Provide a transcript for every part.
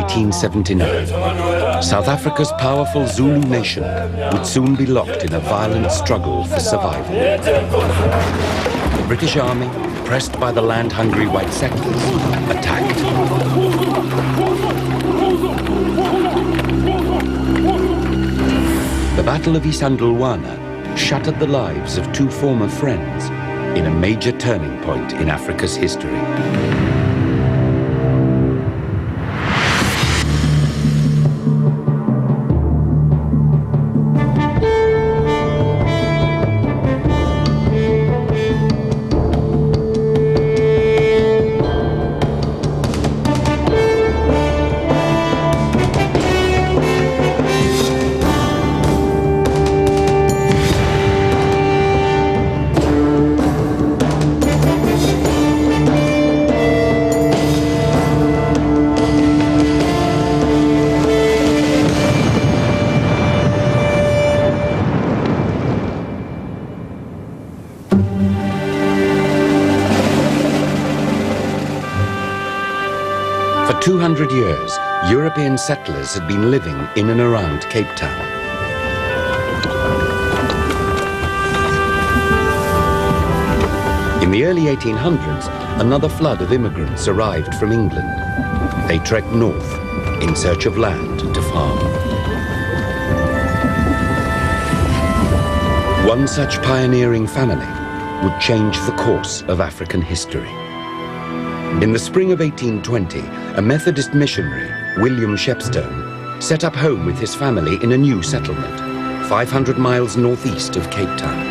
1879, South Africa's powerful Zulu nation would soon be locked in a violent struggle for survival. The British Army, pressed by the land-hungry white settlers, attacked. The Battle of Isandlwana shattered the lives of two former friends in a major turning point in Africa's history. For 200 years, European settlers had been living in and around Cape Town. In the early 1800s, another flood of immigrants arrived from England. They trekked north in search of land to farm. One such pioneering family would change the course of African history. In the spring of 1820, a Methodist missionary, William Shepstone, set up home with his family in a new settlement, 500 miles northeast of Cape Town.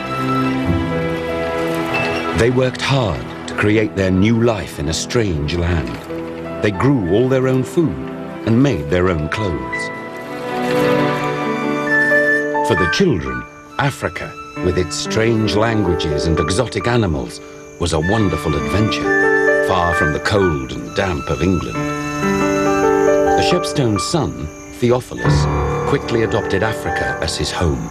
They worked hard to create their new life in a strange land. They grew all their own food and made their own clothes. For the children, Africa, with its strange languages and exotic animals, was a wonderful adventure, far from the cold and damp of England. The Shepstone's son, Theophilus, quickly adopted Africa as his home.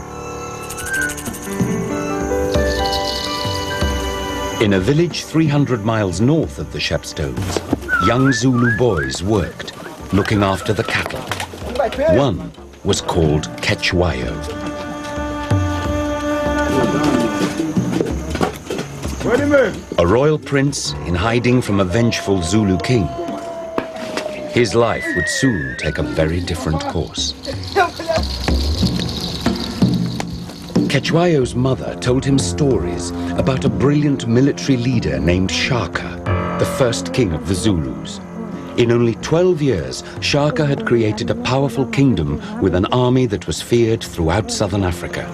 In a village 300 miles north of the Shepstones, young Zulu boys worked, looking after the cattle. One was called Ketshwayo. A royal prince in hiding from a vengeful Zulu king. His life would soon take a very different course. Ketshwayo's mother told him stories about a brilliant military leader named Shaka, the first king of the Zulus. In only 12 years, Shaka had created a powerful kingdom with an army that was feared throughout southern Africa.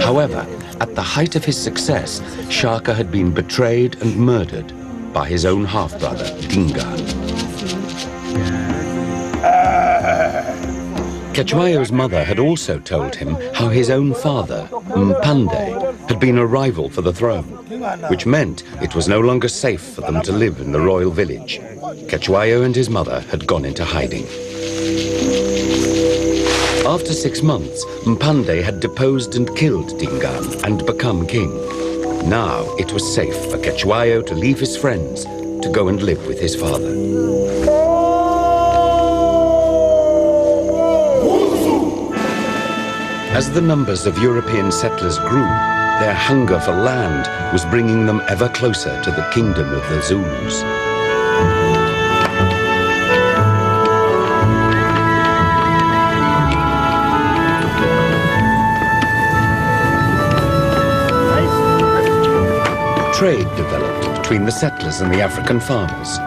However, at the height of his success, Shaka had been betrayed and murdered by his own half-brother, Dingaan. Ketshwayo's mother had also told him how his own father, Mpande, had been a rival for the throne, which meant it was no longer safe for them to live in the royal village. Ketshwayo and his mother had gone into hiding. After 6 months, Mpande had deposed and killed Dingaan and become king. Now it was safe for Ketshwayo to leave his friends to go and live with his father. As the numbers of European settlers grew, their hunger for land was bringing them ever closer to the kingdom of the Zulus. Trade developed between the settlers and the African farmers.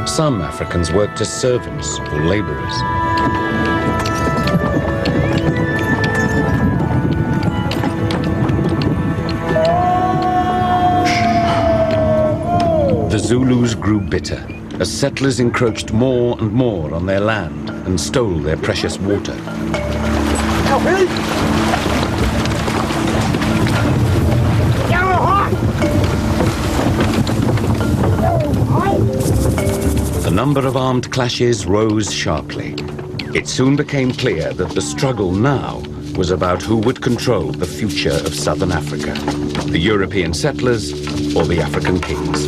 Some Africans worked as servants or laborers. The Zulus grew bitter as settlers encroached more and more on their land and stole their precious water. The number of armed clashes rose sharply. It soon became clear that the struggle now was about who would control the future of southern Africa, the European settlers or the African kings.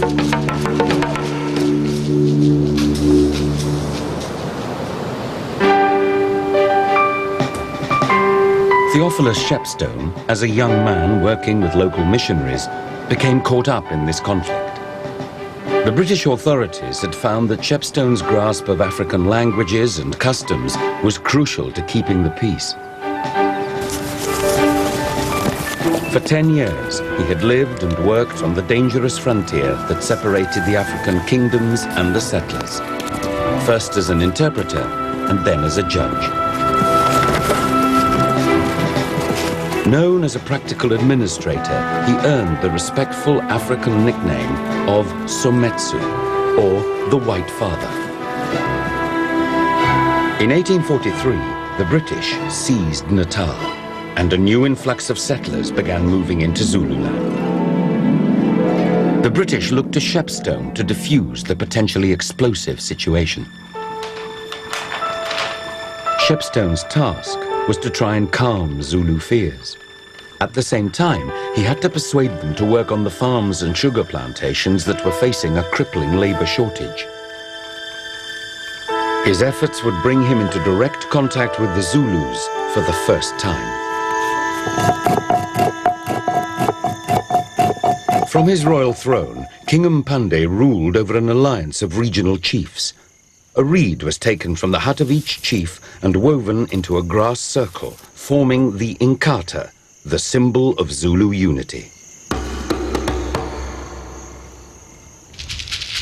Theophilus Shepstone, as a young man working with local missionaries, became caught up in this conflict. The British authorities had found that Shepstone's grasp of African languages and customs was crucial to keeping the peace. For 10 years, he had lived and worked on the dangerous frontier that separated the African kingdoms and the settlers, first as an interpreter and then as a judge. Known as a practical administrator, he earned the respectful African nickname of Sometsu, or the White Father. In 1843, the British seized Natal, and a new influx of settlers began moving into Zululand. The British looked to Shepstone to defuse the potentially explosive situation. Shepstone's task was to try and calm Zulu fears. At the same time, he had to persuade them to work on the farms and sugar plantations that were facing a crippling labor shortage. His efforts would bring him into direct contact with the Zulus for the first time. From his royal throne, King Mpande ruled over an alliance of regional chiefs. A reed was taken from the hut of each chief and woven into a grass circle, forming the Inkatha, the symbol of Zulu unity.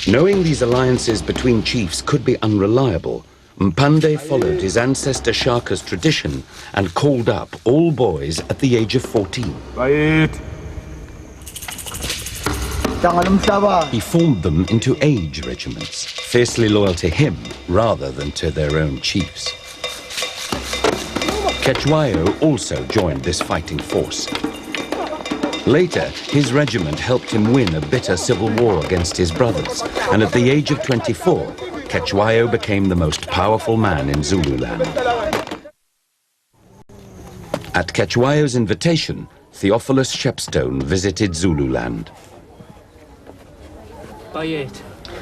Knowing these alliances between chiefs could be unreliable, Mpande followed his ancestor Shaka's tradition and called up all boys at the age of 14. Wright. He formed them into age regiments, fiercely loyal to him rather than to their own chiefs. Cetshwayo also joined this fighting force. Later, his regiment helped him win a bitter civil war against his brothers, and at the age of 24, Cetshwayo became the most powerful man in Zululand. At Cetshwayo's invitation, Theophilus Shepstone visited Zululand.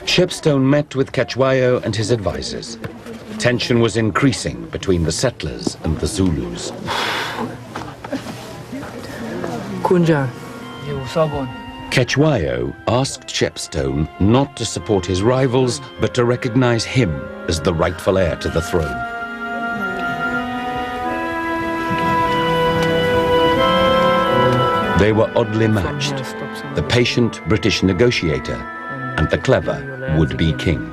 Shepstone met with Cetshwayo and his advisors. Tension was increasing between the settlers and the Zulus. Cetshwayo asked Shepstone not to support his rivals, but to recognize him as the rightful heir to the throne. They were oddly matched, the patient British negotiator and the clever would-be king.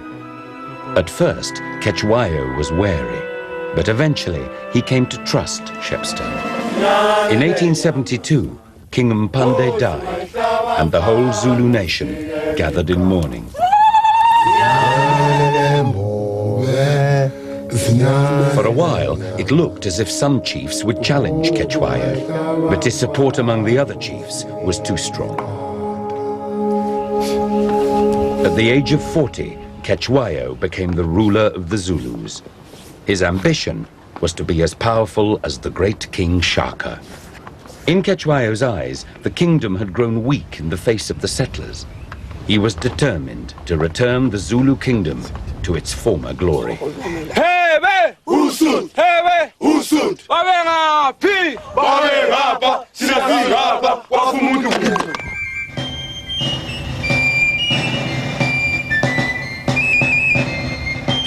At first, Cetshwayo was wary, but eventually he came to trust Shepstone. In 1872, King Mpande died, and the whole Zulu nation gathered in mourning. For a while, it looked as if some chiefs would challenge Cetshwayo, but his support among the other chiefs was too strong. At the age of 40, Cetshwayo became the ruler of the Zulus. His ambition was to be as powerful as the great King Shaka. In Cetshwayo's eyes, the kingdom had grown weak in the face of the settlers. He was determined to return the Zulu kingdom to its former glory.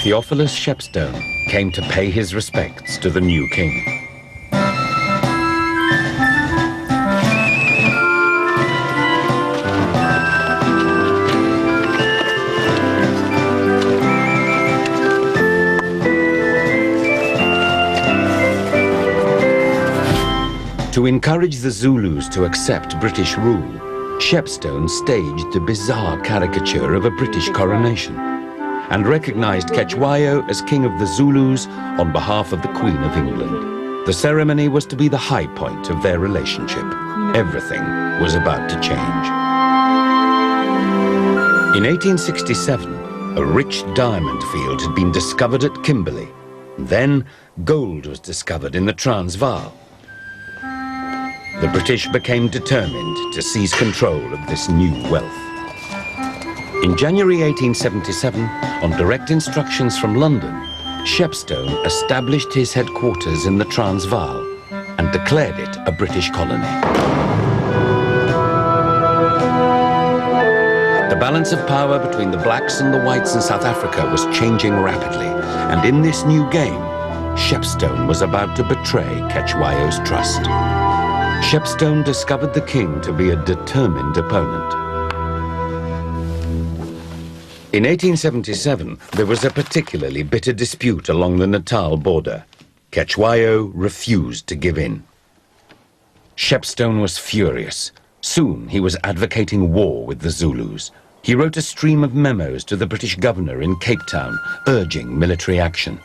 Theophilus Shepstone came to pay his respects to the new king. To encourage the Zulus to accept British rule, Shepstone staged a bizarre caricature of a British coronation and recognized Cetshwayo as king of the Zulus on behalf of the Queen of England. The ceremony was to be the high point of their relationship. Everything was about to change. In 1867, a rich diamond field had been discovered at Kimberley. Then, gold was discovered in the Transvaal. The British became determined to seize control of this new wealth. In January 1877, on direct instructions from London, Shepstone established his headquarters in the Transvaal and and declared it a British colony. The balance of power between the blacks and the whites in South Africa was changing rapidly, and in this new game, Shepstone was about to betray Cetshwayo's trust. Shepstone discovered the king to be a determined opponent. In 1877, there was a particularly bitter dispute along the Natal border. Cetshwayo refused to give in. Shepstone was furious. Soon he was advocating war with the Zulus. He wrote a stream of memos to the British governor in Cape Town, urging military action.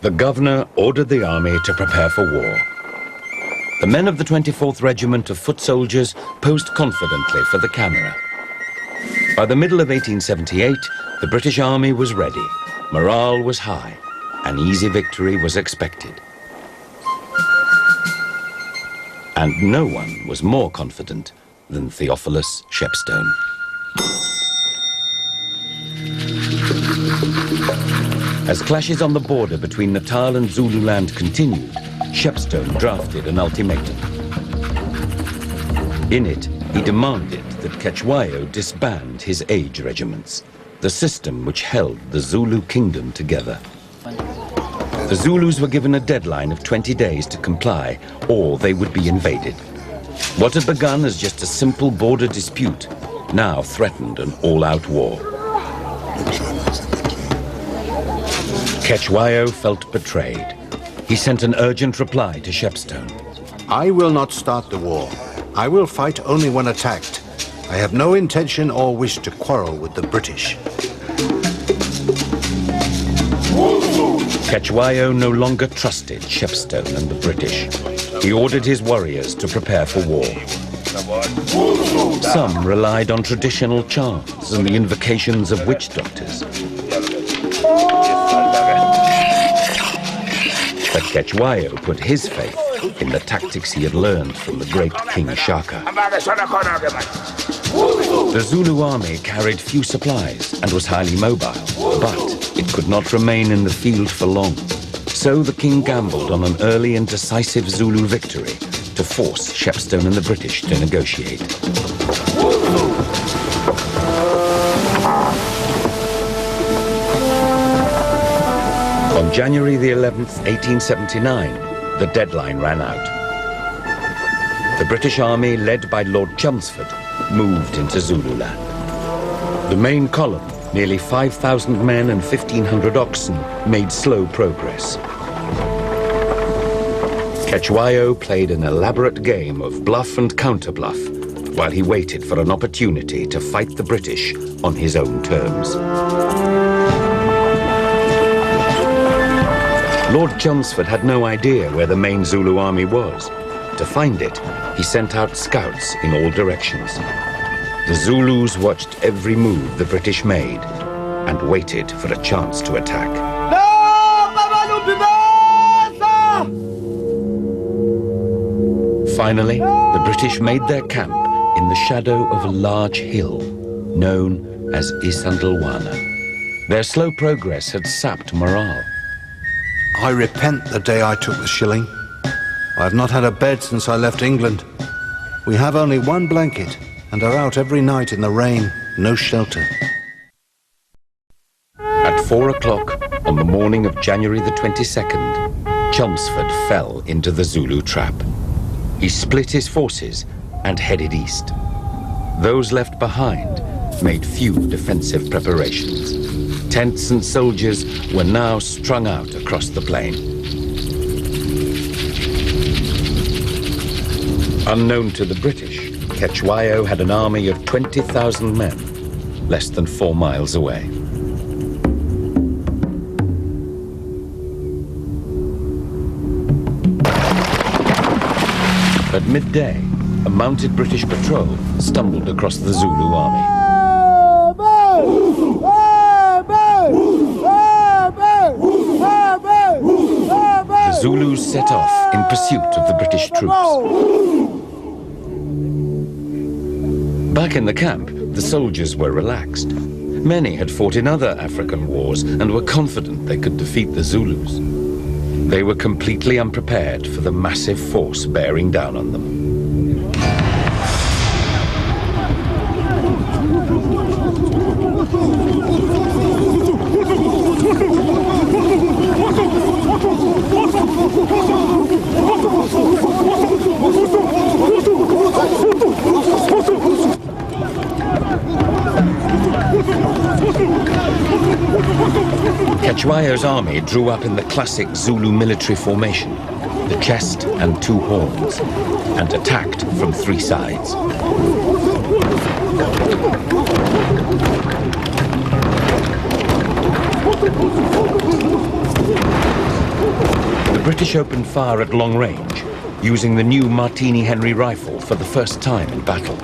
The governor ordered the army to prepare for war. The men of the 24th Regiment of Foot Soldiers posed confidently for the camera. By the middle of 1878, the British army was ready. Morale was high. An easy victory was expected. And no one was more confident than Theophilus Shepstone. As clashes on the border between Natal and Zululand continued, Shepstone drafted an ultimatum. In it, he demanded that Cetshwayo disband his age regiments, the system which held the Zulu kingdom together. The Zulus were given a deadline of 20 days to comply, or they would be invaded. What had begun as just a simple border dispute now threatened an all-out war. Cetshwayo felt betrayed. He sent an urgent reply to Shepstone. I will not start the war. I will fight only when attacked. I have no intention or wish to quarrel with the British. Cetshwayo no longer trusted Shepstone and the British. He ordered his warriors to prepare for war. Some relied on traditional charms and the invocations of witch doctors. But Cetshwayo put his faith in the tactics he had learned from the great King Shaka. The Zulu army carried few supplies and was highly mobile, but it could not remain in the field for long. So the king gambled on an early and decisive Zulu victory to force Shepstone and the British to negotiate. On January the 11th, 1879, the deadline ran out. The British army, led by Lord Chelmsford, moved into Zululand. The main column, nearly 5,000 men and 1,500 oxen, made slow progress. Cetshwayo played an elaborate game of bluff and counter-bluff while he waited for an opportunity to fight the British on his own terms. Lord Chelmsford had no idea where the main Zulu army was. To find it, he sent out scouts in all directions. The Zulus watched every move the British made and waited for a chance to attack. Finally, the British made their camp in the shadow of a large hill known as Isandlwana. Their slow progress had sapped morale. I repent the day I took the shilling. I have not had a bed since I left England. We have only one blanket and are out every night in the rain, no shelter. At 4 o'clock on the morning of January the 22nd, Chelmsford fell into the Zulu trap. He split his forces and headed east. Those left behind made few defensive preparations. Tents and soldiers were now strung out across the plain. Unknown to the British, Cetshwayo had an army of 20,000 men, less than 4 miles away. At midday, a mounted British patrol stumbled across the Zulu army. The Zulus set off in pursuit of the British troops. Back in the camp, the soldiers were relaxed. Many had fought in other African wars and were confident they could defeat the Zulus. They were completely unprepared for the massive force bearing down on them. Cetshwayo's army drew up in the classic Zulu military formation, the chest and two horns, and attacked from three sides. The British opened fire at long range, using the new Martini Henry rifle for the first time in battle.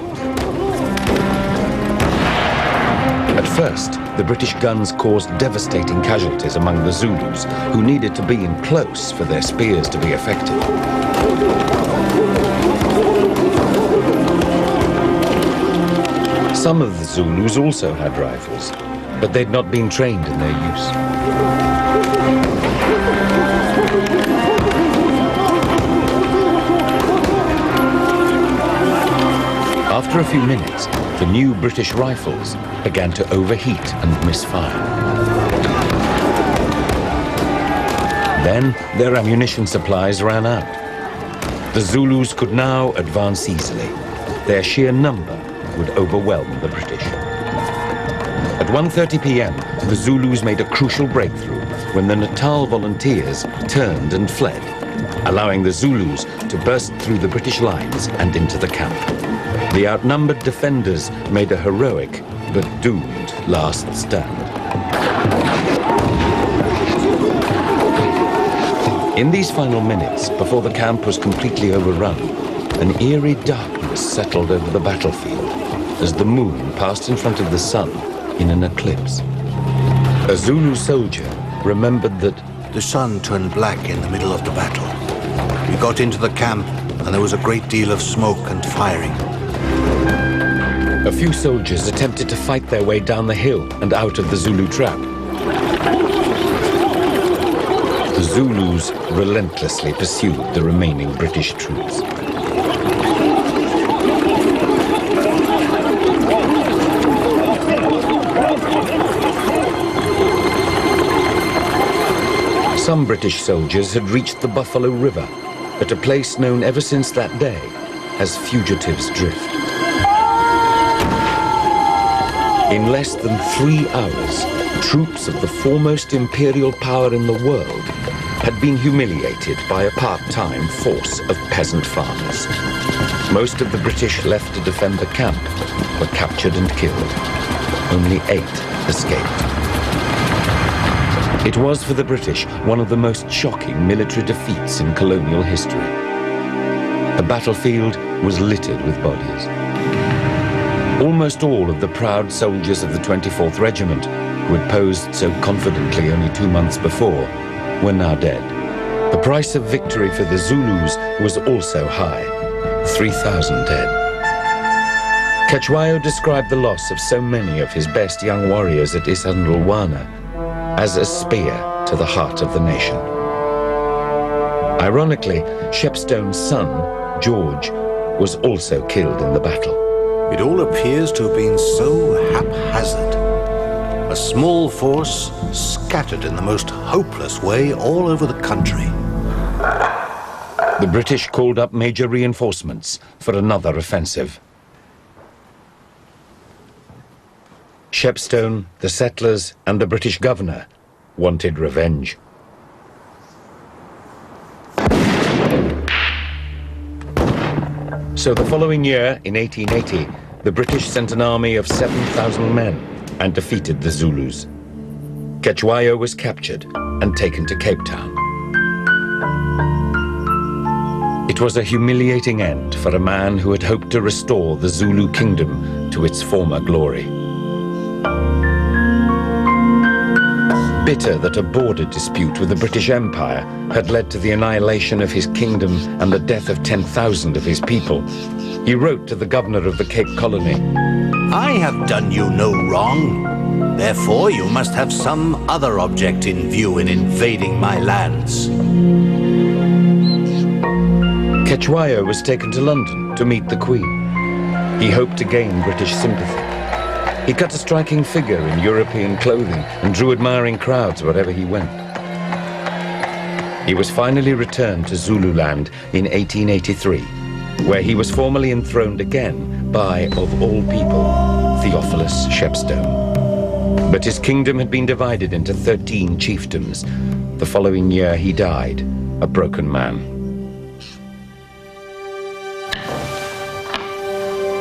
At first, the British guns caused devastating casualties among the Zulus, who needed to be in close for their spears to be effective. Some of the Zulus also had rifles, but they'd not been trained in their use. After a few minutes, the new British rifles began to overheat and misfire. Then their ammunition supplies ran out. The Zulus could now advance easily. Their sheer number would overwhelm the British. At 1:30 p.m., the Zulus made a crucial breakthrough when the Natal volunteers turned and fled, allowing the Zulus to burst through the British lines and into the camp. The outnumbered defenders made a heroic but doomed last stand. In these final minutes, before the camp was completely overrun, an eerie darkness settled over the battlefield as the moon passed in front of the sun in an eclipse. A Zulu soldier remembered that the sun turned black in the middle of the battle. We got into the camp and there was a great deal of smoke and firing. A few soldiers attempted to fight their way down the hill and out of the Zulu trap. The Zulus relentlessly pursued the remaining British troops. Some British soldiers had reached the Buffalo River, at a place known ever since that day as Fugitives' Drift. In less than 3 hours, troops of the foremost imperial power in the world had been humiliated by a part-time force of peasant farmers. Most of the British left to defend the camp were captured and killed. Only 8 escaped. It was for the British one of the most shocking military defeats in colonial history. The battlefield was littered with bodies. Almost all of the proud soldiers of the 24th Regiment, who had posed so confidently only 2 months before, were now dead. The price of victory for the Zulus was also high, 3,000 dead. Cetshwayo described the loss of so many of his best young warriors at Isandlwana as a spear to the heart of the nation. Ironically, Shepstone's son, George, was also killed in the battle. It all appears to have been so haphazard. A small force scattered in the most hopeless way all over the country. The British called up major reinforcements for another offensive. Shepstone, the settlers, and the British governor wanted revenge. So the following year, in 1880, the British sent an army of 7,000 men and defeated the Zulus. Cetshwayo was captured and taken to Cape Town. It was a humiliating end for a man who had hoped to restore the Zulu kingdom to its former glory. Bitter that a border dispute with the British Empire had led to the annihilation of his kingdom and the death of 10,000 of his people, he wrote to the governor of the Cape Colony, I have done you no wrong. Therefore, you must have some other object in view in invading my lands. Cetshwayo was taken to London to meet the Queen. He hoped to gain British sympathy. He cut a striking figure in European clothing and drew admiring crowds wherever he went. He was finally returned to Zululand in 1883, where he was formally enthroned again by, of all people, Theophilus Shepstone. But his kingdom had been divided into 13 chiefdoms. The following year he died, a broken man.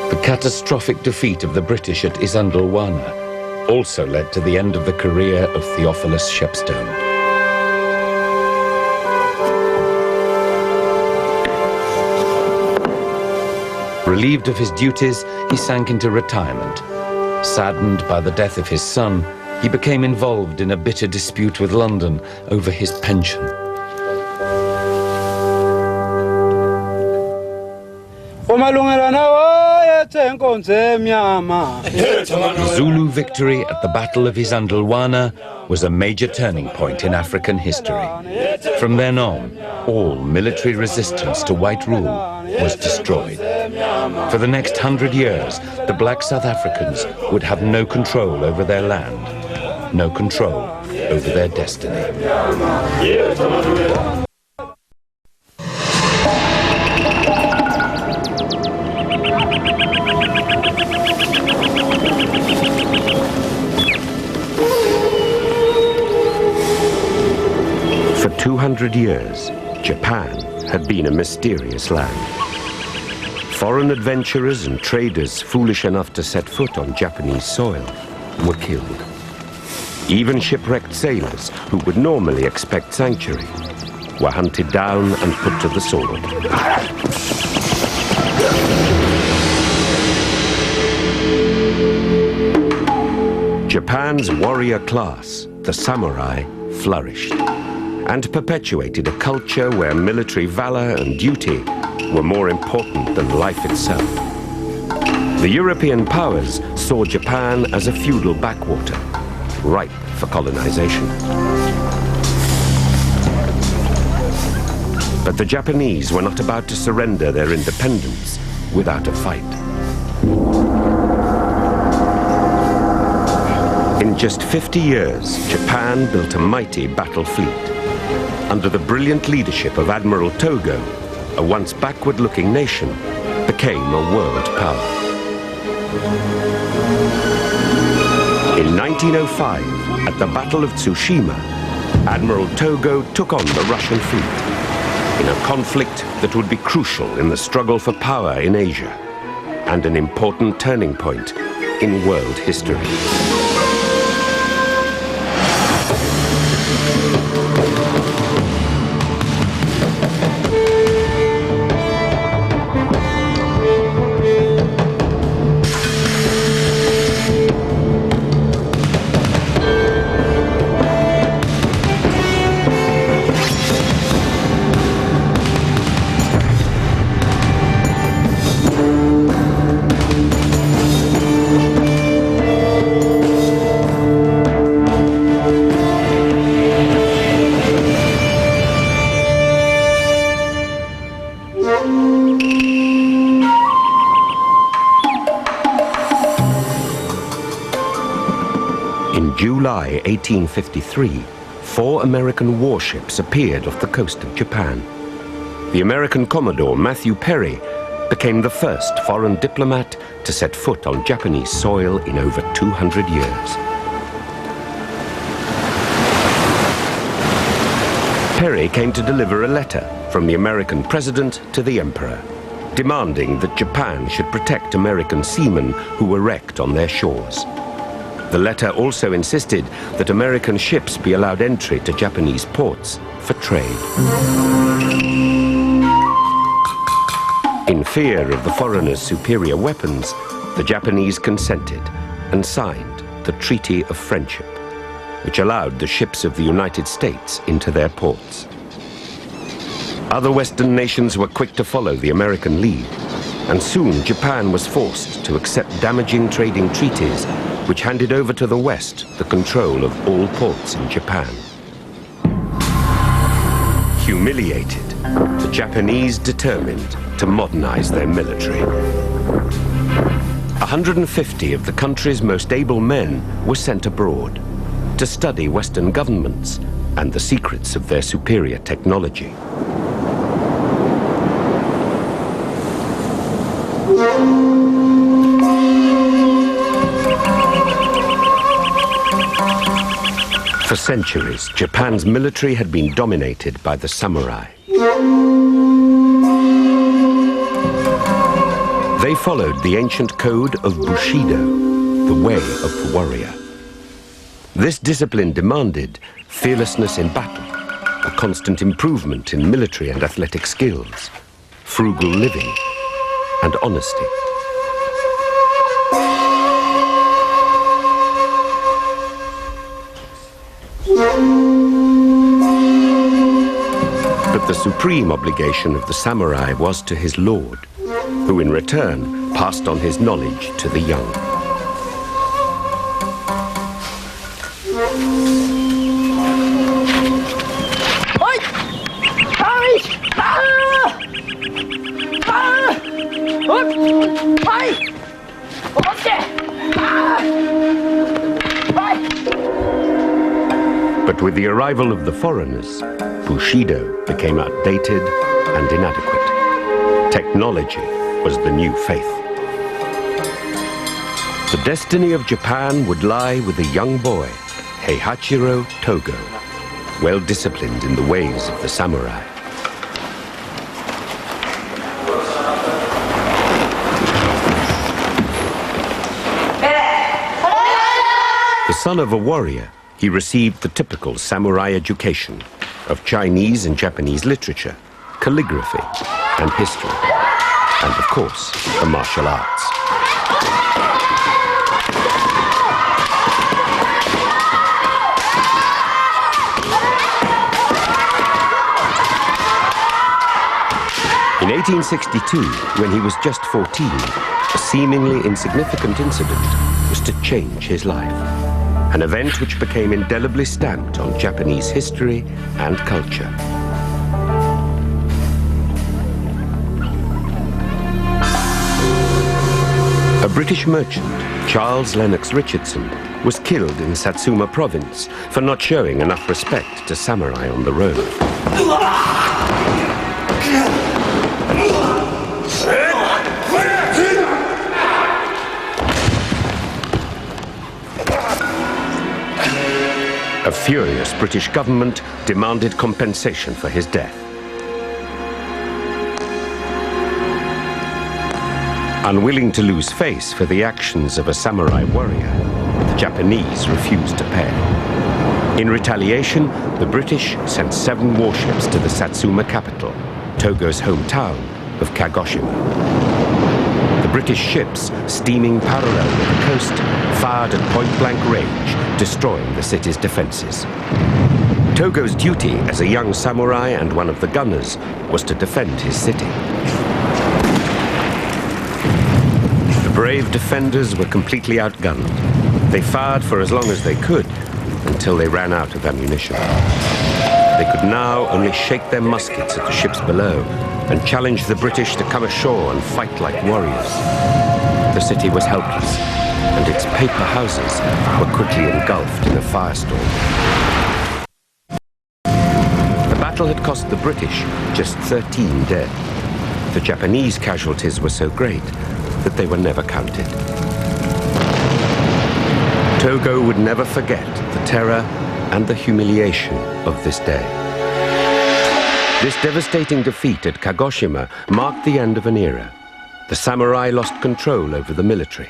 The catastrophic defeat of the British at Isandlwana also led to the end of the career of Theophilus Shepstone. Relieved of his duties, he sank into retirement. Saddened by the death of his son, he became involved in a bitter dispute with London over his pension. The Zulu victory at the Battle of Isandlwana was a major turning point in African history. From then on, all military resistance to white rule was destroyed. For the next 100 years, the black South Africans would have no control over their land, no control over their destiny. For 200 years, Japan had been a mysterious land. Foreign adventurers and traders foolish enough to set foot on Japanese soil were killed. Even shipwrecked sailors, who would normally expect sanctuary, were hunted down and put to the sword. Japan's warrior class, the samurai, flourished and perpetuated a culture where military valor and duty were more important than life itself. The European powers saw Japan as a feudal backwater, ripe for colonization. But the Japanese were not about to surrender their independence without a fight. In just 50 years, Japan built a mighty battle fleet. Under the brilliant leadership of Admiral Togo, a once backward-looking nation became a world power. In 1905, at the Battle of Tsushima, Admiral Togo took on the Russian fleet in a conflict that would be crucial in the struggle for power in Asia and an important turning point in world history. In July 1853, 4 American warships appeared off the coast of Japan. The American Commodore Matthew Perry became the first foreign diplomat to set foot on Japanese soil in over 200 years. Perry came to deliver a letter from the American president to the emperor, demanding that Japan should protect American seamen who were wrecked on their shores. The letter also insisted that American ships be allowed entry to Japanese ports for trade. In fear of the foreigners' superior weapons, the Japanese consented and signed the Treaty of Friendship, which allowed the ships of the United States into their ports. Other Western nations were quick to follow the American lead, and soon Japan was forced to accept damaging trading treaties which handed over to the West the control of all ports in Japan. Humiliated, the Japanese determined to modernize their military. 150 of the country's most able men were sent abroad to study Western governments and the secrets of their superior technology. For centuries, Japan's military had been dominated by the samurai. They followed the ancient code of Bushido, the way of the warrior. This discipline demanded fearlessness in battle, a constant improvement in military and athletic skills, frugal living, and honesty. But the supreme obligation of the samurai was to his lord, who in return passed on his knowledge to the young. But with the arrival of the foreigners, Bushido became outdated and inadequate. Technology was the new faith. The destiny of Japan would lie with a young boy, Heihachiro Togo, well disciplined in the ways of the samurai. The son of a warrior, he received the typical samurai education of Chinese and Japanese literature, calligraphy, and history, and of course, the martial arts. In 1862, when he was just 14, a seemingly insignificant incident was to change his life. An event which became indelibly stamped on Japanese history and culture. A British merchant, Charles Lennox Richardson, was killed in Satsuma province for not showing enough respect to samurai on the road. A furious British government demanded compensation for his death. Unwilling to lose face for the actions of a samurai warrior, the Japanese refused to pay. In retaliation, the British sent 7 warships to the Satsuma capital, Togo's hometown of Kagoshima. The British ships, steaming parallel with the coast, fired at point-blank range, destroying the city's defenses. Togo's duty as a young samurai and one of the gunners was to defend his city. The brave defenders were completely outgunned. They fired for as long as they could, until they ran out of ammunition. They could now only shake their muskets at the ships below and challenge the British to come ashore and fight like warriors. The city was helpless, and its paper houses were quickly engulfed in a firestorm. The battle had cost the British just 13 dead. The Japanese casualties were so great that they were never counted. Togo would never forget the terror and the humiliation of this day. This devastating defeat at Kagoshima marked the end of an era. The samurai lost control over the military,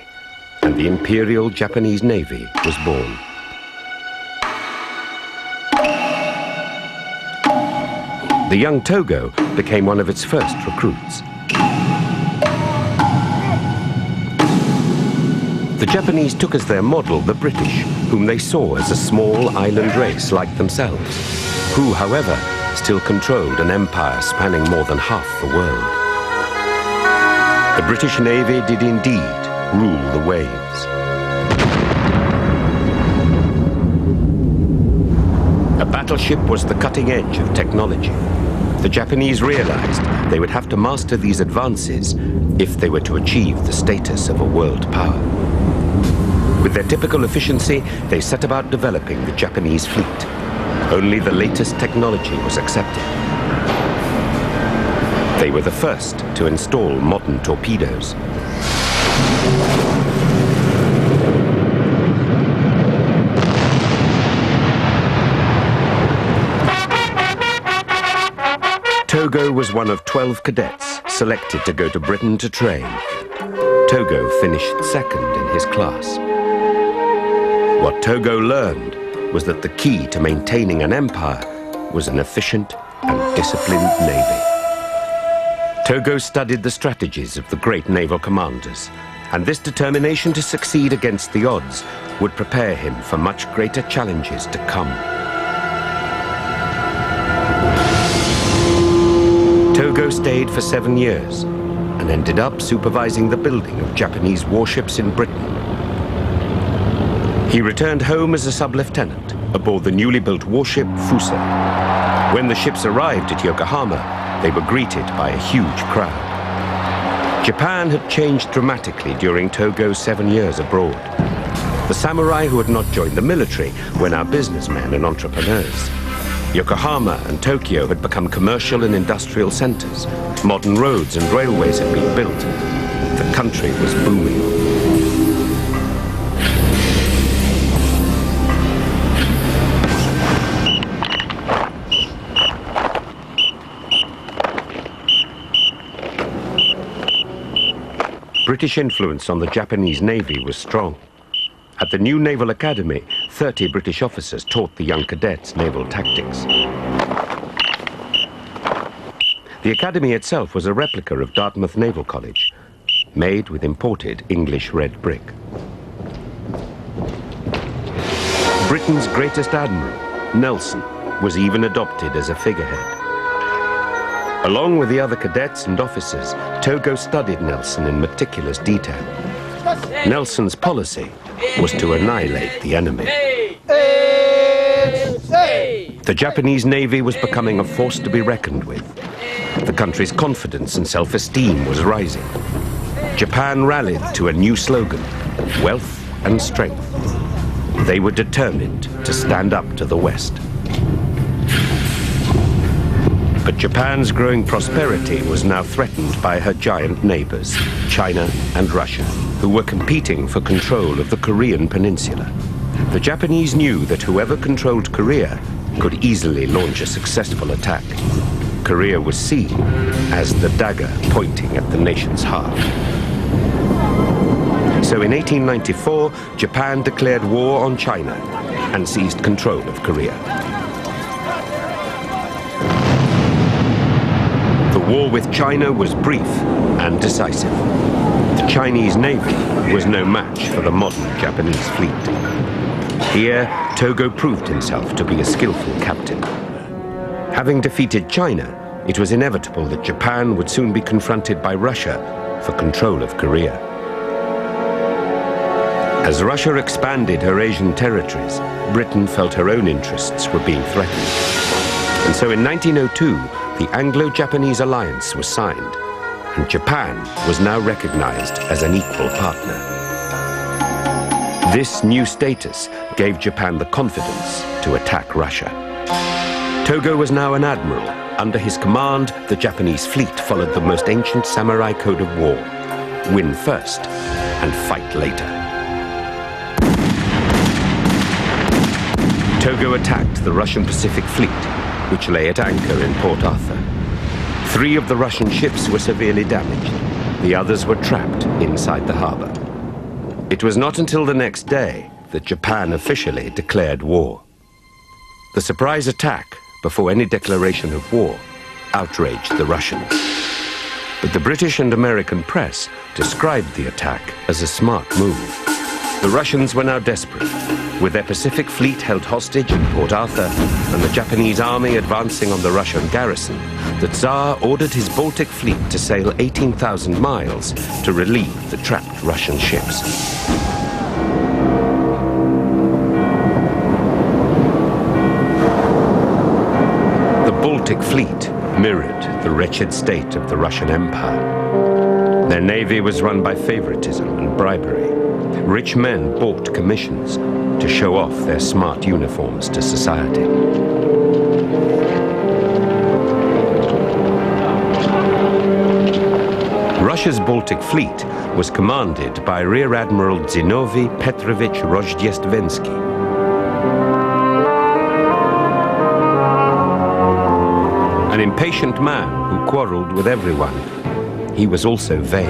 and the Imperial Japanese Navy was born. The young Togo became one of its first recruits. The Japanese took as their model the British, whom they saw as a small island race like themselves, who, however, still controlled an empire spanning more than half the world. The British Navy did indeed rule the waves. battleship was the cutting edge of technology. The Japanese realized they would have to master these advances if they were to achieve the status of a world power. With their typical efficiency, they set about developing the Japanese fleet. Only the latest technology was accepted. They were the first to install modern torpedoes. Togo was one of 12 cadets selected to go to Britain to train. Togo finished second in his class. What Togo learned was that the key to maintaining an empire was an efficient and disciplined navy. Togo studied the strategies of the great naval commanders, and this determination to succeed against the odds would prepare him for much greater challenges to come. Togo stayed for 7 years and ended up supervising the building of Japanese warships in Britain. He returned home as a sub-lieutenant aboard the newly built warship Fuso. When the ships arrived at Yokohama, they were greeted by a huge crowd. Japan had changed dramatically during Togo's 7 years abroad. The samurai who had not joined the military were now businessmen and entrepreneurs. Yokohama and Tokyo had become commercial and industrial centers. Modern roads and railways had been built. The country was booming. British influence on the Japanese Navy was strong. At the new Naval Academy, 30 British officers taught the young cadets naval tactics. The academy itself was a replica of Dartmouth Naval College, made with imported English red brick. Britain's greatest admiral, Nelson, was even adopted as a figurehead. Along with the other cadets and officers, Togo studied Nelson in meticulous detail. Nelson's policy was to annihilate the enemy. The Japanese Navy was becoming a force to be reckoned with. The country's confidence and self-esteem was rising. Japan rallied to a new slogan, wealth and strength. They were determined to stand up to the West. But Japan's growing prosperity was now threatened by her giant neighbors, China and Russia, who were competing for control of the Korean peninsula. The Japanese knew that whoever controlled Korea could easily launch a successful attack. Korea was seen as the dagger pointing at the nation's heart. So in 1894, Japan declared war on China and seized control of Korea. The war with China was brief and decisive. The Chinese Navy was no match for the modern Japanese fleet. Here, Togo proved himself to be a skillful captain. Having defeated China, it was inevitable that Japan would soon be confronted by Russia for control of Korea. As Russia expanded her Asian territories, Britain felt her own interests were being threatened. And so in 1902, the Anglo-Japanese alliance was signed, and Japan was now recognized as an equal partner. This new status gave Japan the confidence to attack Russia. Togo was now an admiral. Under his command, the Japanese fleet followed the most ancient samurai code of war: win first and fight later. Togo attacked the Russian Pacific Fleet, which lay at anchor in Port Arthur. 3 of the Russian ships were severely damaged. The others were trapped inside the harbor. It was not until the next day that Japan officially declared war. The surprise attack, before any declaration of war, outraged the Russians. But the British and American press described the attack as a smart move. The Russians were now desperate. With their Pacific Fleet held hostage in Port Arthur and the Japanese army advancing on the Russian garrison, the Tsar ordered his Baltic Fleet to sail 18,000 miles to relieve the trapped Russian ships. Baltic Fleet mirrored the wretched state of the Russian Empire. Their navy was run by favoritism and bribery. Rich men bought commissions to show off their smart uniforms to society. Russia's Baltic Fleet was commanded by Rear Admiral Zinovy Petrovich Rozhdestvensky. An impatient man who quarreled with everyone, he was also vain.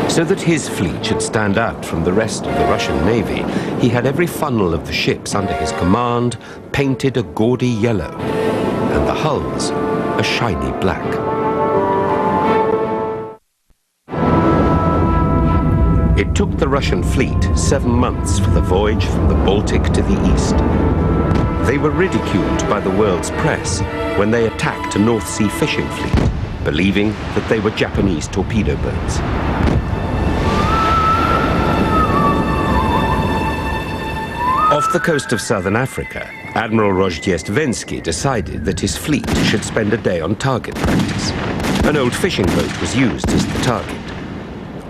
So that his fleet should stand out from the rest of the Russian navy, he had every funnel of the ships under his command painted a gaudy yellow, and the hulls a shiny black. It took the Russian fleet 7 months for the voyage from the Baltic to the east. They were ridiculed by the world's press when they attacked a North Sea fishing fleet, believing that they were Japanese torpedo boats. Off the coast of southern Africa, Admiral Rozhdestvensky decided that his fleet should spend a day on target practice. An old fishing boat was used as the target.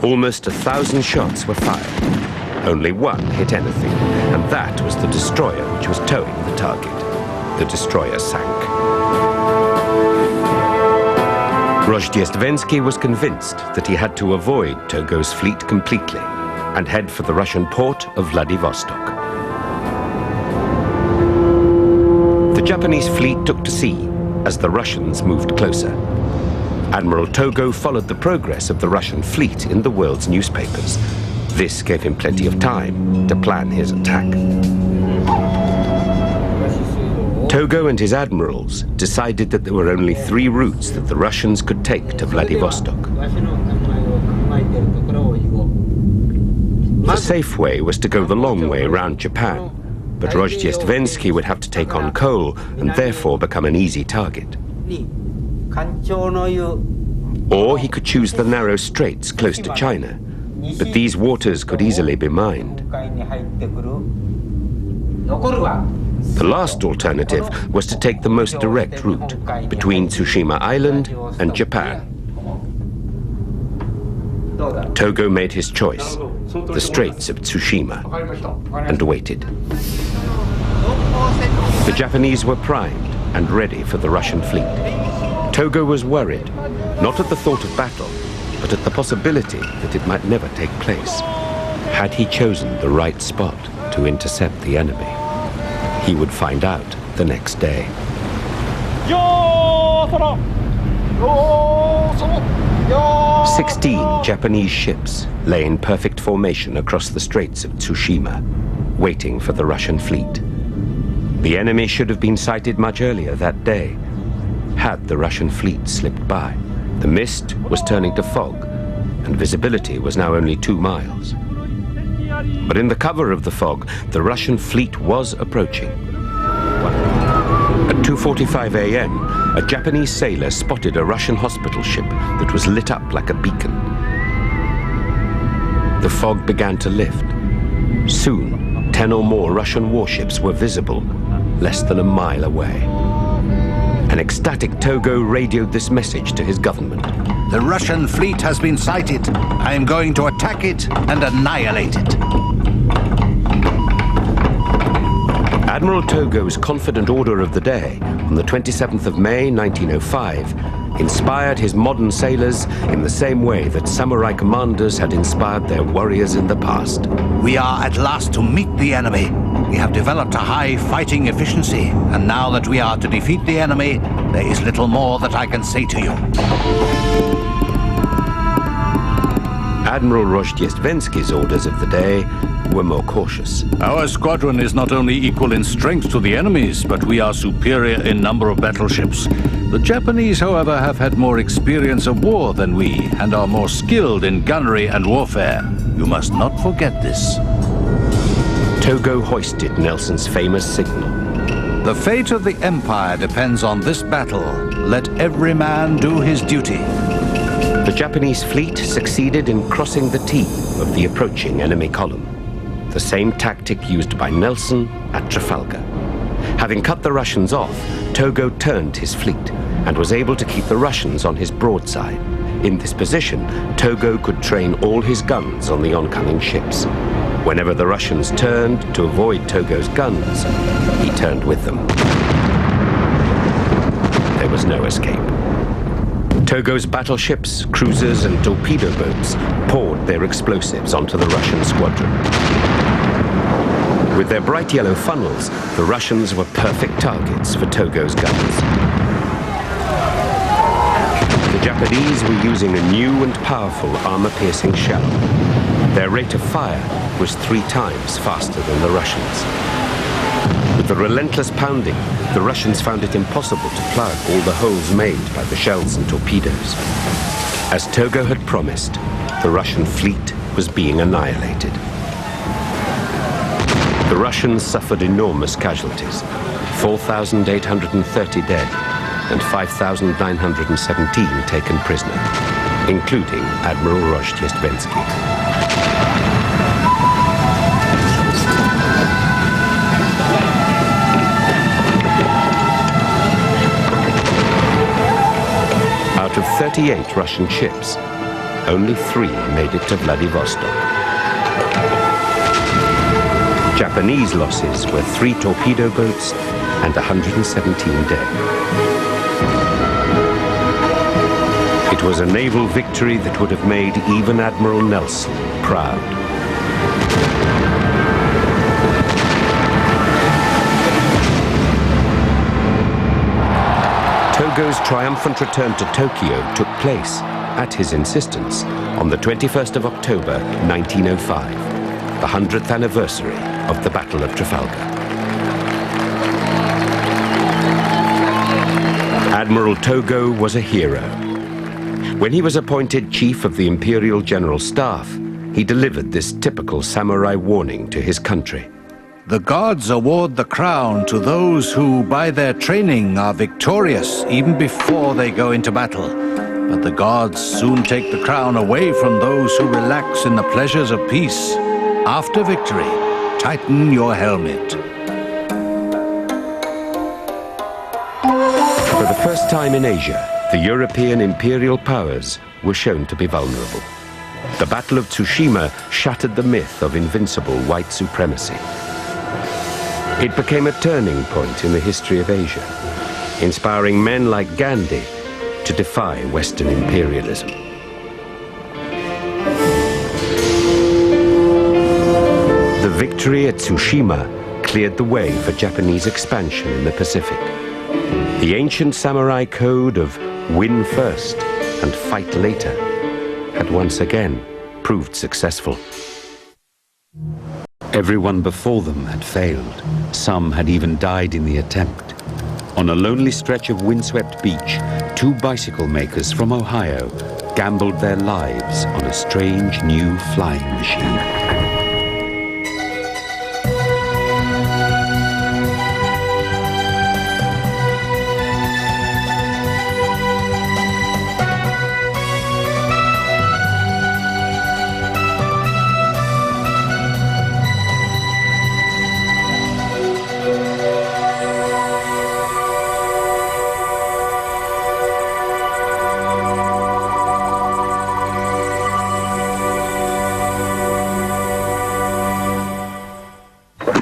Almost 1,000 shots were fired. Only one hit anything, and that was the destroyer which was towing the target. The destroyer sank. Rozhdestvensky was convinced that he had to avoid Togo's fleet completely and head for the Russian port of Vladivostok. The Japanese fleet took to sea as the Russians moved closer. Admiral Togo followed the progress of the Russian fleet in the world's newspapers. This gave him plenty of time to plan his attack. Togo and his admirals decided that there were only 3 routes that the Russians could take to Vladivostok. The safe way was to go the long way around Japan, but Rozhdestvensky would have to take on coal and therefore become an easy target. Or he could choose the narrow straits close to China, but these waters could easily be mined. The last alternative was to take the most direct route between Tsushima Island and Japan. Togo made his choice, the Straits of Tsushima, and waited. The Japanese were primed and ready for the Russian fleet. Togo was worried, not at the thought of battle, but at the possibility that it might never take place. Had he chosen the right spot to intercept the enemy? He would find out the next day. 16 Japanese ships lay in perfect formation across the Straits of Tsushima, waiting for the Russian fleet. The enemy should have been sighted much earlier that day, had the Russian fleet slipped by. The mist was turning to fog, and visibility was now only 2 miles. But in the cover of the fog, the Russian fleet was approaching. At 2:45 a.m., a Japanese sailor spotted a Russian hospital ship that was lit up like a beacon. The fog began to lift. Soon, 10 or more Russian warships were visible, less than a mile away. An ecstatic Togo radioed this message to his government. The Russian fleet has been sighted. I am going to attack it and annihilate it. Admiral Togo's confident order of the day on the 27th of May, 1905, inspired his modern sailors in the same way that samurai commanders had inspired their warriors in the past. We are at last to meet the enemy. We have developed a high fighting efficiency, and now that we are to defeat the enemy, there is little more that I can say to you. Admiral Rozhdestvensky's orders of the day were more cautious. Our squadron is not only equal in strength to the enemy's, but we are superior in number of battleships. The Japanese, however, have had more experience of war than we, and are more skilled in gunnery and warfare. You must not forget this. Togo hoisted Nelson's famous signal. The fate of the empire depends on this battle. Let every man do his duty. The Japanese fleet succeeded in crossing the T of the approaching enemy column, the same tactic used by Nelson at Trafalgar. Having cut the Russians off, Togo turned his fleet and was able to keep the Russians on his broadside. In this position, Togo could train all his guns on the oncoming ships. Whenever the Russians turned to avoid Togo's guns, he turned with them. There was no escape. Togo's battleships, cruisers, and torpedo boats poured their explosives onto the Russian squadron. With their bright yellow funnels, the Russians were perfect targets for Togo's guns. The Japanese were using a new and powerful armor-piercing shell. Their rate of fire was 3 times faster than the Russians. With the relentless pounding, the Russians found it impossible to plug all the holes made by the shells and torpedoes. As Togo had promised, the Russian fleet was being annihilated. The Russians suffered enormous casualties, 4,830 dead and 5,917 taken prisoner, including Admiral Rozhdestvensky. Out of 38 Russian ships, only 3 made it to Vladivostok. Japanese losses were 3 torpedo boats and 117 dead. It was a naval victory that would have made even Admiral Nelson proud. Togo's triumphant return to Tokyo took place, at his insistence, on the 21st of October, 1905, the 100th anniversary of the Battle of Trafalgar. Admiral Togo was a hero. When he was appointed chief of the Imperial General Staff, he delivered this typical samurai warning to his country. The gods award the crown to those who, by their training, are victorious even before they go into battle. But the gods soon take the crown away from those who relax in the pleasures of peace. After victory, tighten your helmet. For the first time in Asia, the European imperial powers were shown to be vulnerable. The Battle of Tsushima shattered the myth of invincible white supremacy. It became a turning point in the history of Asia, inspiring men like Gandhi to defy Western imperialism. The victory at Tsushima cleared the way for Japanese expansion in the Pacific. The ancient samurai code of win first and fight later had once again proved successful. Everyone before them had failed. Some had even died in the attempt. On a lonely stretch of windswept beach, 2 bicycle makers from Ohio gambled their lives on a strange new flying machine.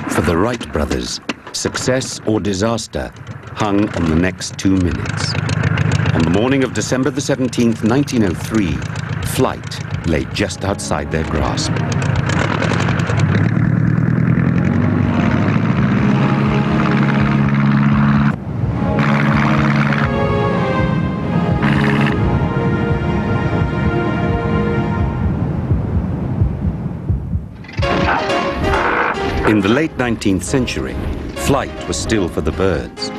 For the Wright brothers, success or disaster hung on the next 2 minutes. On the morning of December the 17th, 1903, flight lay just outside their grasp. In the late 19th century, flight was still for the birds.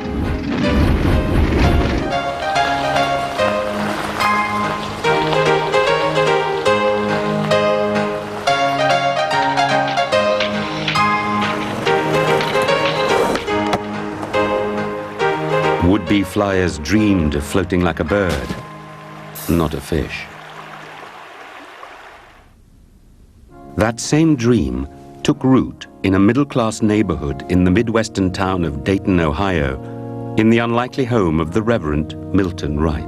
Would-be flyers dreamed of floating like a bird, not a fish. That same dream took root in a middle-class neighborhood in the Midwestern town of Dayton, Ohio, in the unlikely home of the Reverend Milton Wright.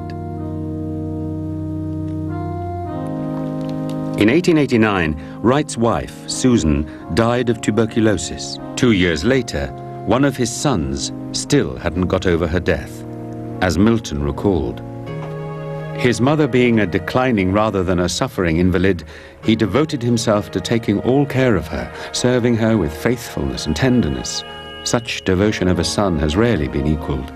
In 1889, Wright's wife, Susan, died of tuberculosis. 2 years later, one of his sons still hadn't got over her death, as Milton recalled. His mother being a declining rather than a suffering invalid, he devoted himself to taking all care of her, serving her with faithfulness and tenderness. Such devotion of a son has rarely been equaled.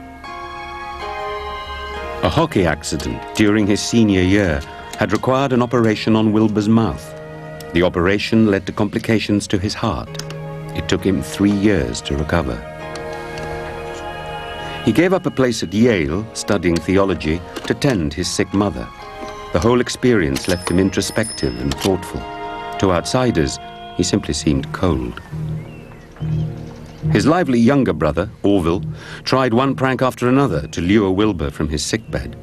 A hockey accident during his senior year had required an operation on Wilbur's mouth. The operation led to complications to his heart. It took him 3 years to recover. He gave up a place at Yale, studying theology, to tend his sick mother. The whole experience left him introspective and thoughtful. To outsiders, he simply seemed cold. His lively younger brother, Orville, tried one prank after another to lure Wilbur from his sickbed.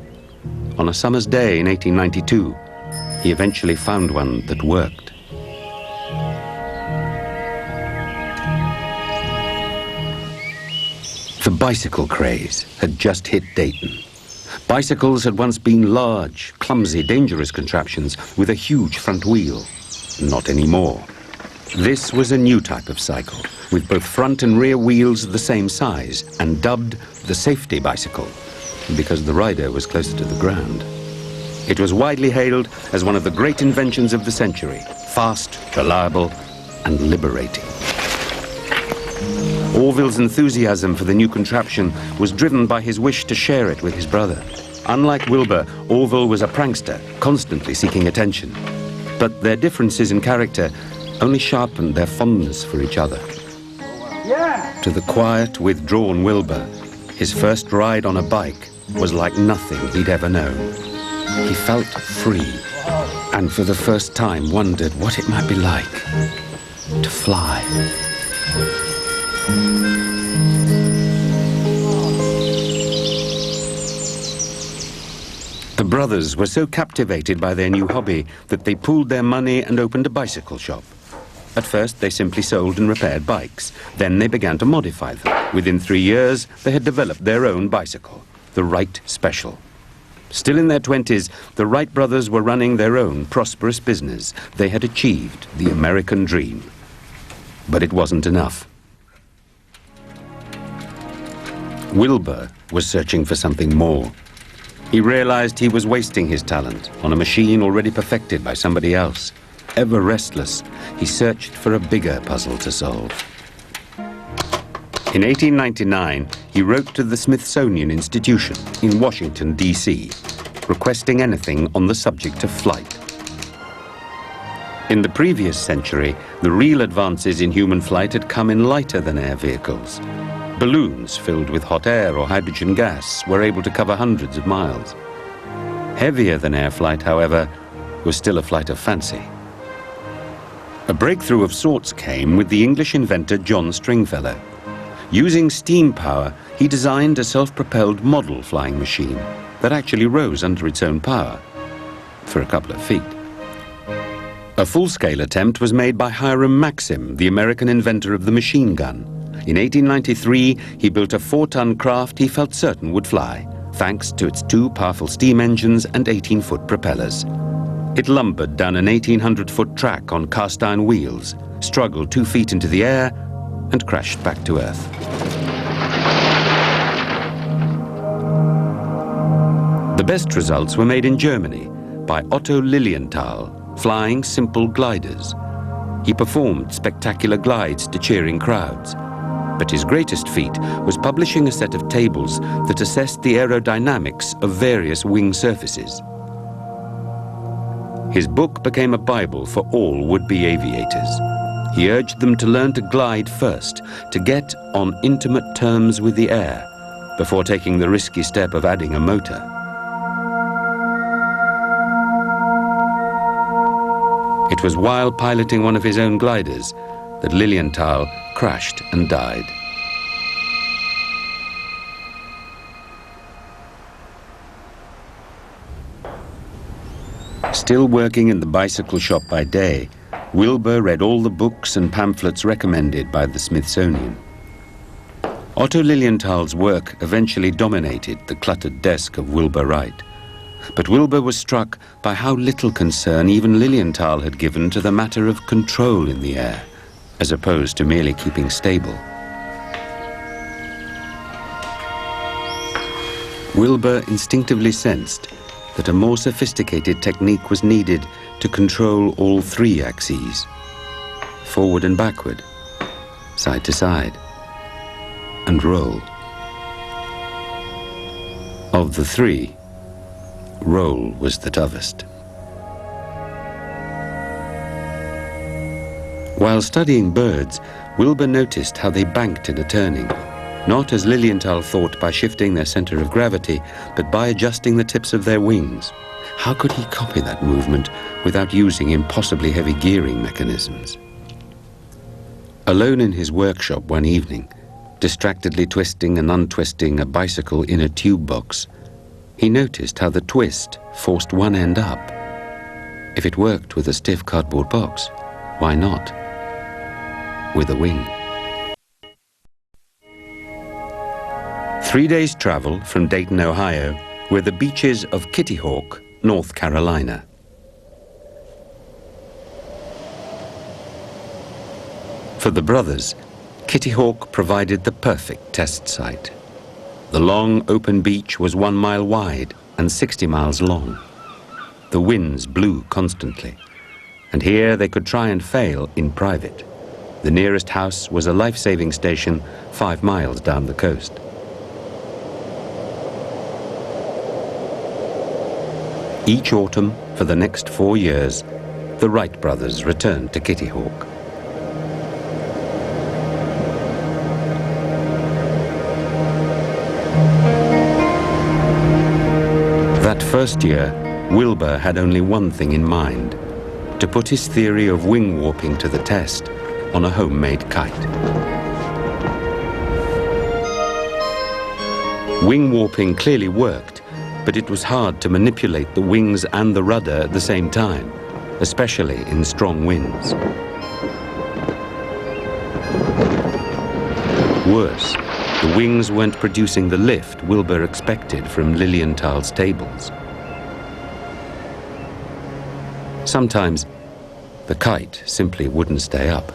On a summer's day in 1892, he eventually found one that worked. The bicycle craze had just hit Dayton. Bicycles had once been large, clumsy, dangerous contraptions with a huge front wheel. Not anymore. This was a new type of cycle, with both front and rear wheels the same size, and dubbed the safety bicycle, because the rider was closer to the ground. It was widely hailed as one of the great inventions of the century, fast, reliable, and liberating. Orville's enthusiasm for the new contraption was driven by his wish to share it with his brother. Unlike Wilbur, Orville was a prankster, constantly seeking attention. But their differences in character only sharpened their fondness for each other. To the quiet, withdrawn Wilbur, his first ride on a bike was like nothing he'd ever known. He felt free, and for the first time wondered what it might be like to fly. The brothers were so captivated by their new hobby that they pooled their money and opened a bicycle shop. At first, they simply sold and repaired bikes. Then they began to modify them. Within 3 years, they had developed their own bicycle, the Wright Special. Still in their 20s, the Wright brothers were running their own prosperous business. They had achieved the American dream. But it wasn't enough. Wilbur was searching for something more. He realized he was wasting his talent on a machine already perfected by somebody else. Ever restless, he searched for a bigger puzzle to solve. In 1899, he wrote to the Smithsonian Institution in Washington, D.C., requesting anything on the subject of flight. In the previous century, the real advances in human flight had come in lighter than air vehicles. Balloons filled with hot air or hydrogen gas were able to cover hundreds of miles. Heavier than air flight, however, was still a flight of fancy. A breakthrough of sorts came with the English inventor John Stringfellow. Using steam power, he designed a self-propelled model flying machine that actually rose under its own power for a couple of feet. A full-scale attempt was made by Hiram Maxim, the American inventor of the machine gun. In 1893, he built a 4-ton craft he felt certain would fly, thanks to its 2 powerful steam engines and 18-foot propellers. It lumbered down an 1,800-foot track on cast-iron wheels, struggled 2 feet into the air, and crashed back to Earth. The best results were made in Germany by Otto Lilienthal, flying simple gliders. He performed spectacular glides to cheering crowds. But his greatest feat was publishing a set of tables that assessed the aerodynamics of various wing surfaces. His book became a Bible for all would-be aviators. He urged them to learn to glide first, to get on intimate terms with the air, before taking the risky step of adding a motor. It was while piloting one of his own gliders that Lilienthal crashed and died. Still working in the bicycle shop by day, Wilbur read all the books and pamphlets recommended by the Smithsonian. Otto Lilienthal's work eventually dominated the cluttered desk of Wilbur Wright. But Wilbur was struck by how little concern even Lilienthal had given to the matter of control in the air, as opposed to merely keeping stable. Wilbur instinctively sensed that a more sophisticated technique was needed to control all three axes, forward and backward, side to side, and roll. Of the three, roll was the toughest. While studying birds, Wilbur noticed how they banked in a turning, not as Lilienthal thought by shifting their center of gravity, but by adjusting the tips of their wings. How could he copy that movement without using impossibly heavy gearing mechanisms? Alone in his workshop one evening, distractedly twisting and untwisting a bicycle in a tube box, he noticed how the twist forced one end up. If it worked with a stiff cardboard box, why not with a wing? 3 days' travel from Dayton, Ohio, were the beaches of Kitty Hawk, North Carolina. For the brothers, Kitty Hawk provided the perfect test site. The long, open beach was 1 mile wide and 60 miles long. The winds blew constantly, and here they could try and fail in private. The nearest house was a life-saving station 5 miles down the coast. Each autumn, for the next 4 years, the Wright brothers returned to Kitty Hawk. That first year, Wilbur had only one thing in mind: to put his theory of wing warping to the test on a homemade kite. Wing warping clearly worked, but it was hard to manipulate the wings and the rudder at the same time, especially in strong winds. Worse, the wings weren't producing the lift Wilbur expected from Lilienthal's tables. Sometimes, the kite simply wouldn't stay up.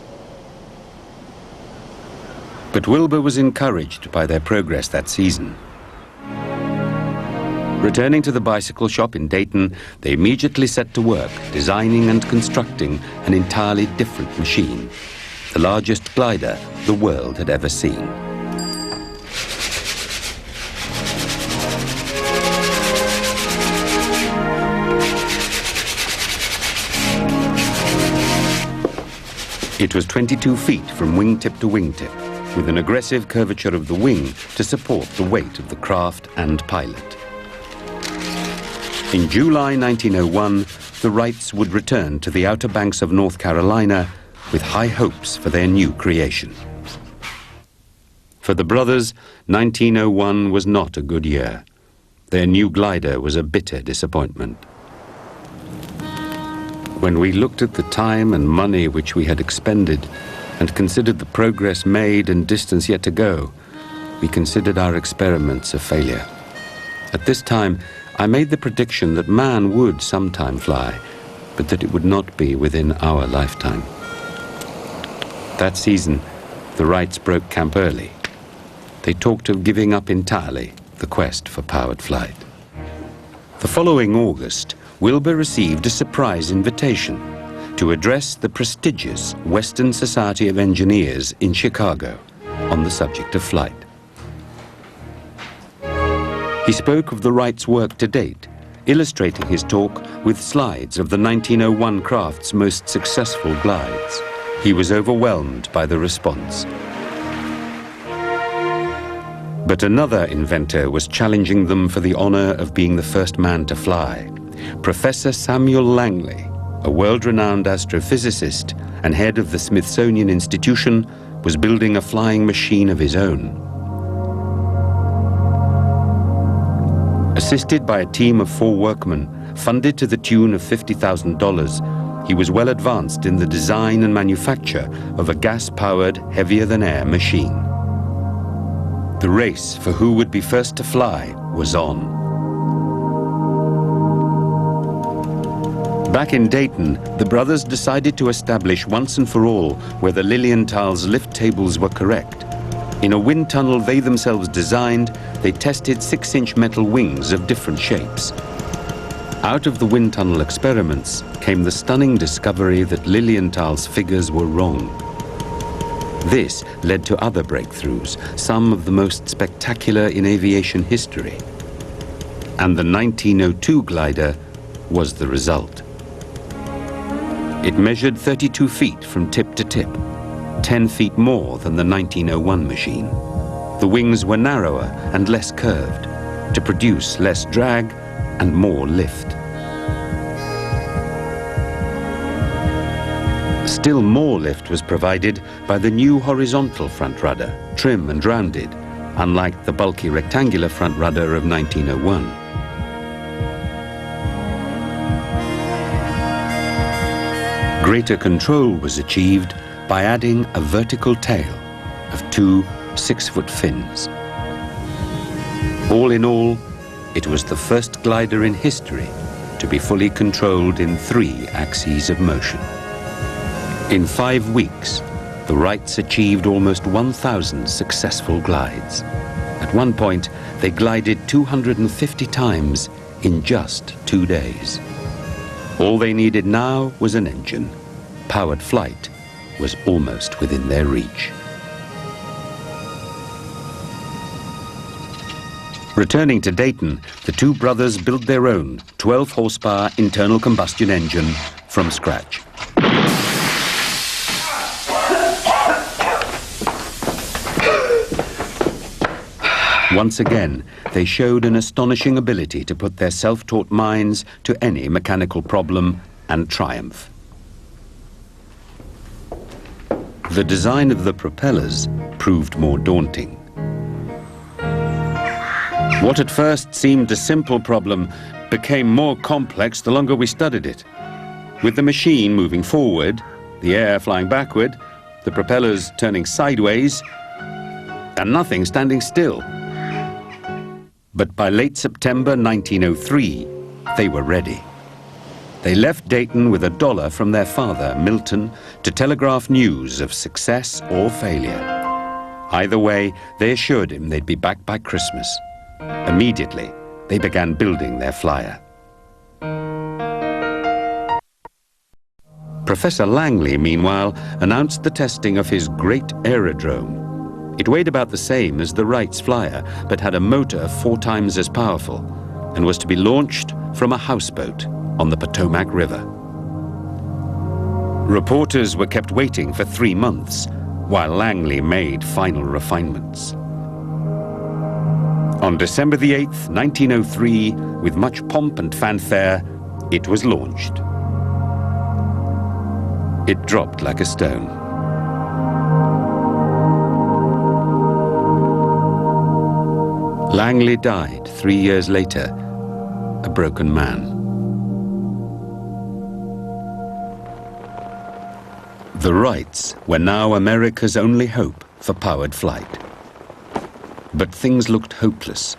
But Wilbur was encouraged by their progress that season. Returning to the bicycle shop in Dayton, they immediately set to work designing and constructing an entirely different machine, the largest glider the world had ever seen. It was 22 feet from wingtip to wingtip, with an aggressive curvature of the wing to support the weight of the craft and pilot. In July 1901, the Wrights would return to the Outer Banks of North Carolina with high hopes for their new creation. For the brothers, 1901 was not a good year. Their new glider was a bitter disappointment. When we looked at the time and money which we had expended and considered the progress made and distance yet to go, we considered our experiments a failure. At this time, I made the prediction that man would sometime fly, but that it would not be within our lifetime. That season, the Wrights broke camp early. They talked of giving up entirely the quest for powered flight. The following August, Wilbur received a surprise invitation to address the prestigious Western Society of Engineers in Chicago on the subject of flight. He spoke of the Wrights' work to date, illustrating his talk with slides of the 1901 craft's most successful glides. He was overwhelmed by the response. But another inventor was challenging them for the honor of being the first man to fly. Professor Samuel Langley, a world-renowned astrophysicist and head of the Smithsonian Institution, was building a flying machine of his own. Assisted by a team of 4 workmen, funded to the tune of $50,000, he was well advanced in the design and manufacture of a gas-powered, heavier-than-air machine. The race for who would be first to fly was on. Back in Dayton, the brothers decided to establish once and for all whether Lilienthal's lift tables were correct. In a wind tunnel they themselves designed, they tested 6-inch metal wings of different shapes. Out of the wind tunnel experiments came the stunning discovery that Lilienthal's figures were wrong. This led to other breakthroughs, some of the most spectacular in aviation history. And the 1902 glider was the result. It measured 32 feet from tip to tip, 10 feet more than the 1901 machine. The wings were narrower and less curved, to produce less drag and more lift. Still more lift was provided by the new horizontal front rudder, trim and rounded, unlike the bulky rectangular front rudder of 1901. Greater control was achieved by adding a vertical tail of 2 6-foot fins. All in all, it was the first glider in history to be fully controlled in 3 axes of motion. In 5 weeks, the Wrights achieved almost 1,000 successful glides. At one point, they glided 250 times in just 2 days. All they needed now was an engine. Powered flight was almost within their reach. Returning to Dayton, the two brothers built their own 12-horsepower internal combustion engine from scratch. Once again, they showed an astonishing ability to put their self-taught minds to any mechanical problem and triumph. The design of the propellers proved more daunting. What at first seemed a simple problem became more complex the longer we studied it. With the machine moving forward, the air flying backward, the propellers turning sideways, and nothing standing still. But by late September 1903, they were ready. They left Dayton with $1 from their father, Milton, to telegraph news of success or failure. Either way, they assured him they'd be back by Christmas. Immediately, they began building their flyer. Professor Langley, meanwhile, announced the testing of his great aerodrome. It weighed about the same as the Wright's flyer, but had a motor 4 times as powerful, and was to be launched from a houseboat on the Potomac River. Reporters were kept waiting for 3 months, while Langley made final refinements. On December the 8th, 1903, with much pomp and fanfare, it was launched. It dropped like a stone. Langley died 3 years later, a broken man. The Wrights were now America's only hope for powered flight. But things looked hopeless.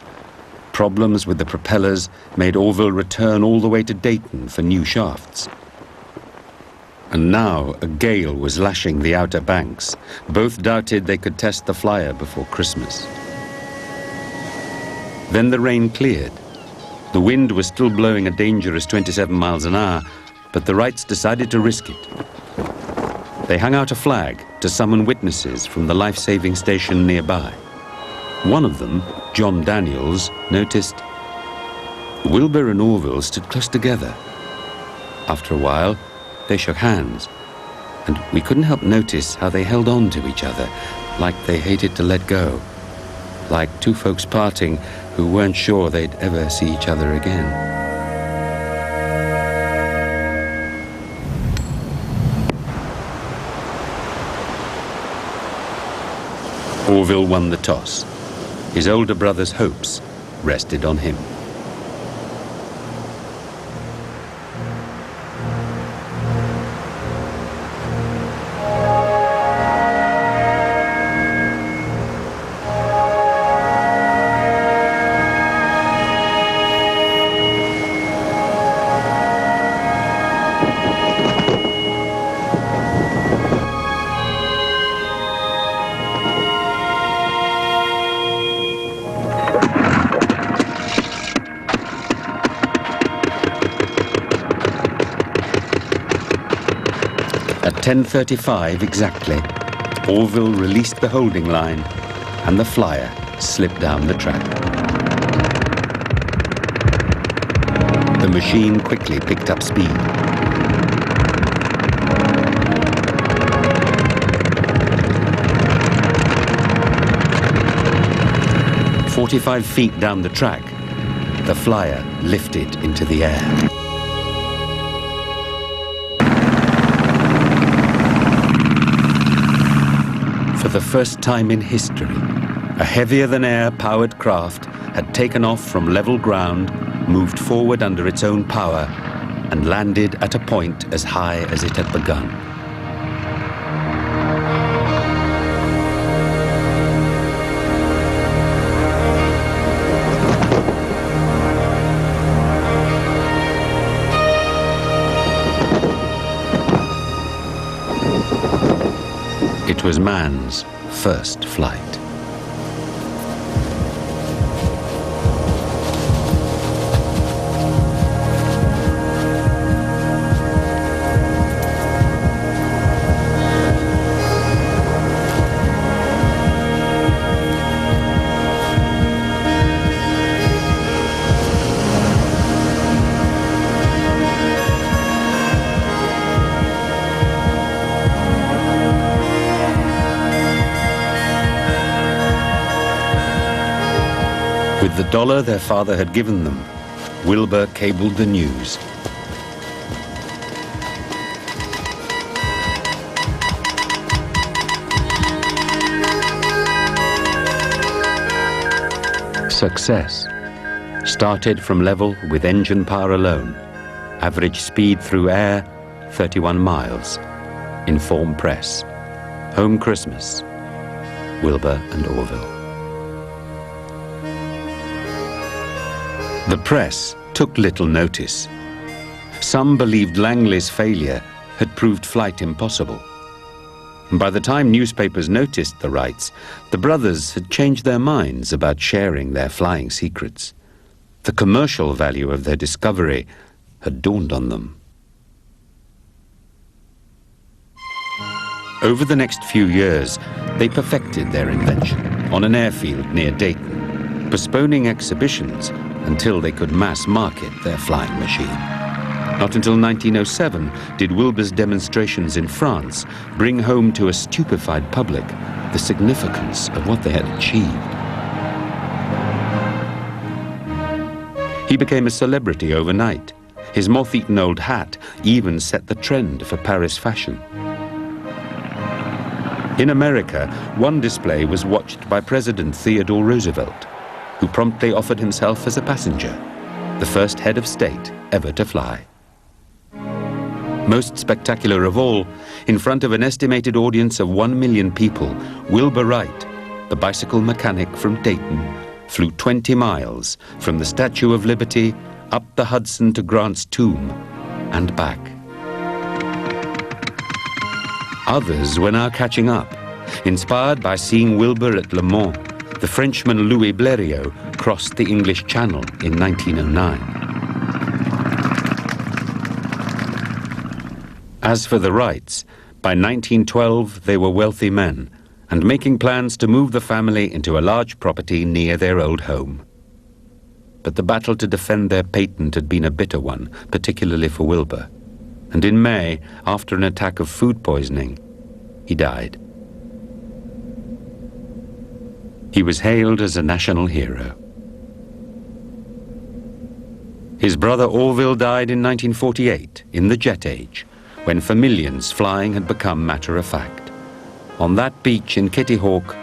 Problems with the propellers made Orville return all the way to Dayton for new shafts. And now a gale was lashing the Outer Banks. Both doubted they could test the flyer before Christmas. Then the rain cleared. The wind was still blowing a dangerous 27 miles an hour, but the Wrights decided to risk it. They hung out a flag to summon witnesses from the life-saving station nearby. One of them, John Daniels, noticed Wilbur and Orville stood close together. After a while, they shook hands, and we couldn't help notice how they held on to each other, like they hated to let go, like two folks parting who weren't sure they'd ever see each other again. Orville won the toss. His older brother's hopes rested on him. 10:35 exactly, Orville released the holding line and the flyer slipped down the track. The machine quickly picked up speed. "45 feet down the track, the flyer lifted into the air. For the first time in history, a heavier-than-air powered craft had taken off from level ground, moved forward under its own power, and landed at a point as high as it had begun. It was man's first flight. With the dollar their father had given them, Wilbur cabled the news. Success started from level with engine power alone. Average speed through air, 31 miles. Inform press. Home Christmas. Wilbur and Orville. The press took little notice. Some believed Langley's failure had proved flight impossible. By the time newspapers noticed the Wrights, the brothers had changed their minds about sharing their flying secrets. The commercial value of their discovery had dawned on them. Over the next few years, they perfected their invention on an airfield near Dayton, postponing exhibitions until they could mass market their flying machine. Not until 1907 did Wilbur's demonstrations in France bring home to a stupefied public the significance of what they had achieved. He became a celebrity overnight. His moth-eaten old hat even set the trend for Paris fashion. In America, one display was watched by President Theodore Roosevelt, who promptly offered himself as a passenger, the first head of state ever to fly. Most spectacular of all, in front of an estimated audience of 1 million people, Wilbur Wright, the bicycle mechanic from Dayton, flew 20 miles from the Statue of Liberty up the Hudson to Grant's tomb and back. Others were now catching up, inspired by seeing Wilbur at Le Mans. The Frenchman Louis Blériot crossed the English Channel in 1909. As for the Wrights, by 1912 they were wealthy men and making plans to move the family into a large property near their old home. But the battle to defend their patent had been a bitter one, particularly for Wilbur. And in May, after an attack of food poisoning, he died. He was hailed as a national hero. His brother Orville died in 1948, in the jet age, when for millions flying had become matter of fact. On that beach in Kitty Hawk,